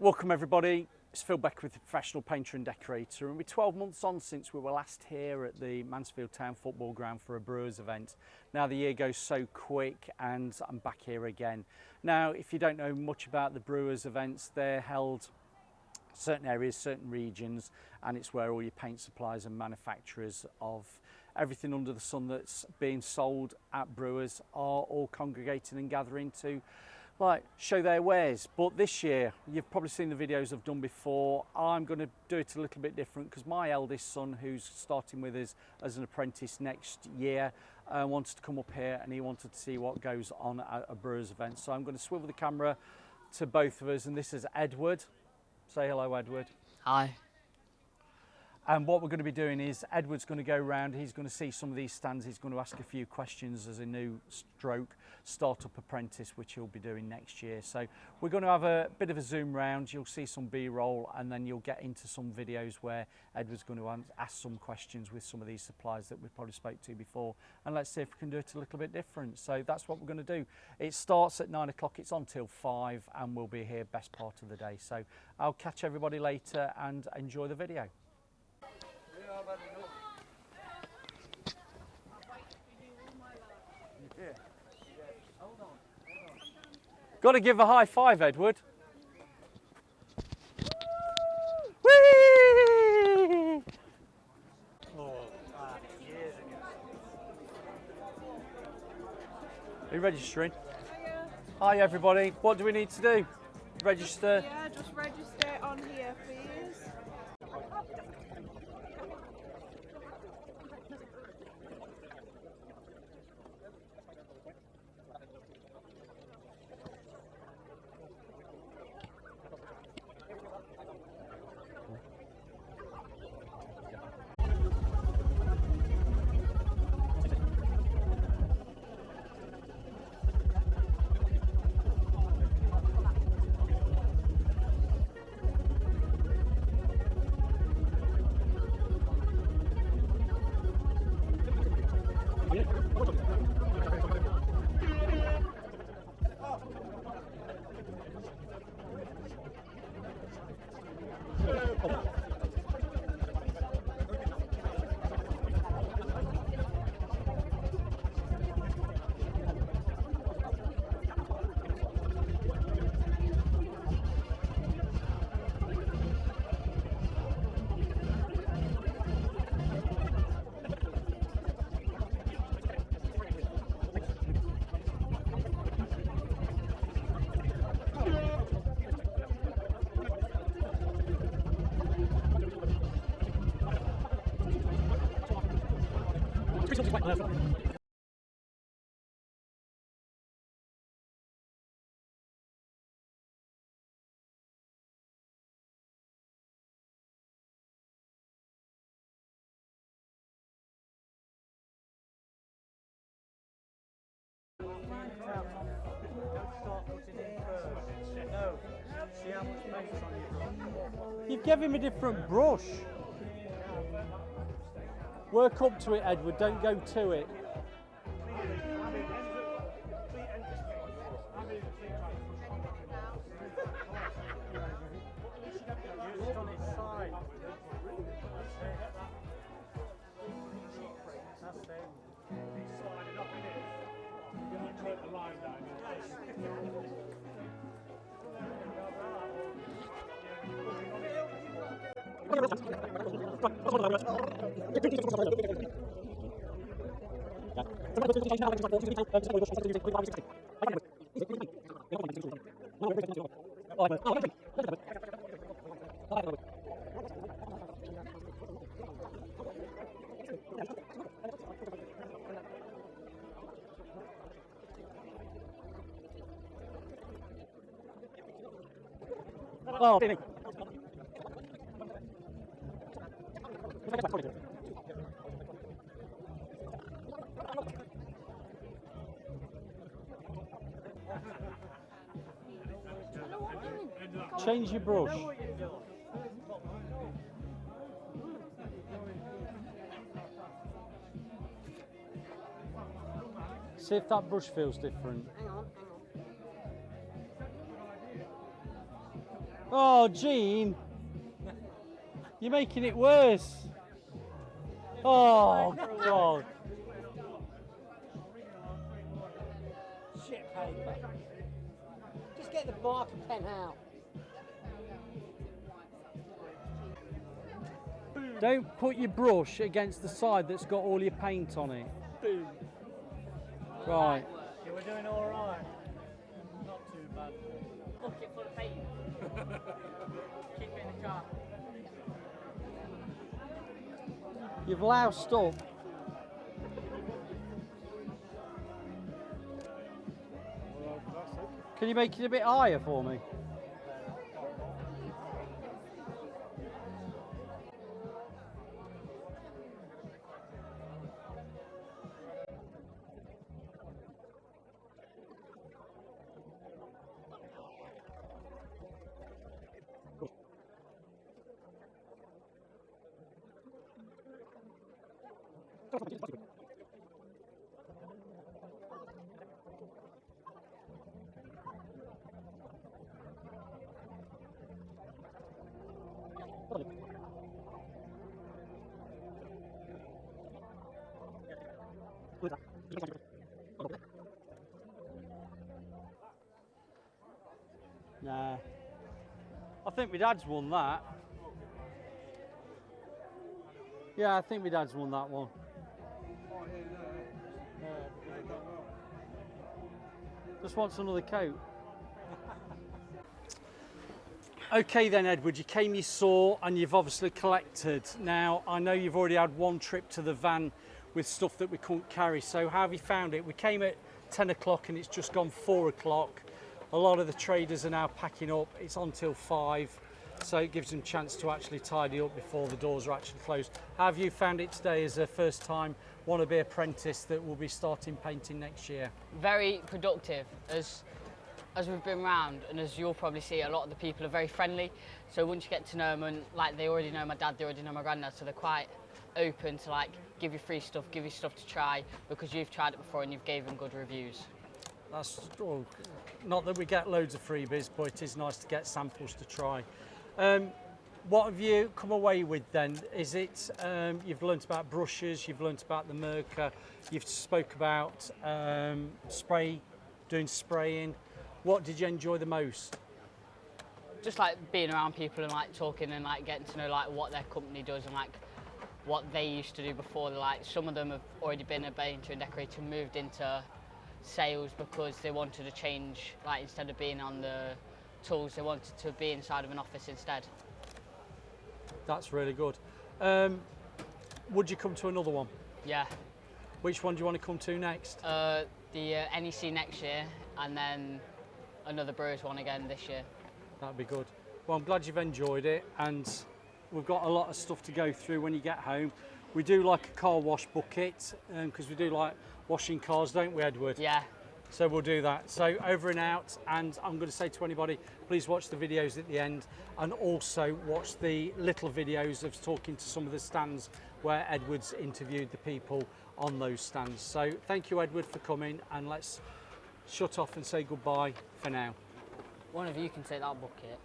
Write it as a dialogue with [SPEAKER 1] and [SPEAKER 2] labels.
[SPEAKER 1] Welcome everybody, it's Phil Becker with the Professional Painter and Decorator, and we're 12 months on since we were last here at the Mansfield Town Football Ground for a Brewers event. Now the year goes so quick and I'm back here again. Now if you don't know much about the Brewers events, they're held certain areas, certain regions, and it's where all your paint suppliers and manufacturers of everything under the sun that's being sold at Brewers are all congregating and gathering to show their wares. But this year, you've probably seen the videos I've done before, I'm going to do it a little bit different because my eldest son, who's starting with us as an apprentice next year, wanted to come up here and he wanted to see what goes on at a Brewers event. So I'm going to swivel the camera to both of us, and this is Edward. Say hello, Edward.
[SPEAKER 2] Hi.
[SPEAKER 1] And what we're going to be doing is Edward's going to go around, he's going to see some of these stands, he's going to ask a few questions as a new startup apprentice, which he'll be doing next year. So we're going to have a bit of a zoom round, you'll see some B-roll, and then you'll get into some videos where Edward's going to ask some questions with some of these suppliers that we've probably spoke to before. And let's see if we can do it a little bit different. So that's what we're going to do. It starts at 9 o'clock, it's on till 5, and we'll be here best part of the day. So I'll catch everybody later and enjoy the video. Got to give a high five, Edward. Whee! Are you registering?
[SPEAKER 3] Hiya.
[SPEAKER 1] Hi everybody. What do we need to do? Register?
[SPEAKER 3] Yeah, just register on here, please.
[SPEAKER 1] You've given him a different brush. Work up to it, Edward, don't go to it. Change your brush. See if that brush feels different.
[SPEAKER 4] Hang on.
[SPEAKER 1] Oh, Gene, you're making it worse. Oh, God.
[SPEAKER 2] Shit paper. Just get the marker pen out.
[SPEAKER 1] Don't put your brush against the side that's got all your paint on it.
[SPEAKER 2] Boom.
[SPEAKER 1] Right.
[SPEAKER 2] Yeah, we're doing all right. Not too bad. Bucket full of paint. Keep it in the car.
[SPEAKER 1] You've loused up. Can you make it a bit higher for me? Nah. I think my dad's won that. Yeah, I think my dad's won that one. Just wants another coat. Okay then, Edward, you came, you saw, and you've obviously collected. Now, I know you've already had one trip to the van with stuff that we couldn't carry, so how have you found it? We came at 10 o'clock and it's just gone 4 o'clock. A lot of the traders are now packing up. It's on till 5, so it gives them a chance to actually tidy up before the doors are actually closed. How have you found it today as a first time wannabe apprentice that will be starting painting next year?
[SPEAKER 4] Very productive. As we've been round, and as you'll probably see, a lot of the people are very friendly. So once you get to know them, and like they already know my dad, they already know my granddad, so they're quite open to like give you free stuff, give you stuff to try because you've tried it before and you've gave them good reviews.
[SPEAKER 1] That's well, not that we get loads of freebies, but it is nice to get samples to try. What have you come away with then? Is it you've learnt about brushes, you've learnt about the marker, you've spoke about doing spraying. What did you enjoy the most?
[SPEAKER 4] Just like being around people and like talking and like getting to know like what their company does and like what they used to do before. Like some of them have already been a painter and decorator, moved into sales because they wanted to change. Like instead of being on the tools, they wanted to be inside of an office instead.
[SPEAKER 1] That's really good. Would you come to another one?
[SPEAKER 4] Yeah.
[SPEAKER 1] Which one do you want to come to next?
[SPEAKER 4] The NEC next year and then another Brewers one again this year.
[SPEAKER 1] That'd be good. Well, I'm glad you've enjoyed it, and we've got a lot of stuff to go through when you get home. We do like a car wash bucket because we do like washing cars, don't we, Edward?
[SPEAKER 4] Yeah.
[SPEAKER 1] So we'll do that. So over and out, and I'm going to say to anybody, please watch the videos at the end and also watch the little videos of talking to some of the stands where Edward's interviewed the people on those stands. So thank you, Edward, for coming, and let's shut off and say goodbye for now.
[SPEAKER 4] One of you can take that bucket.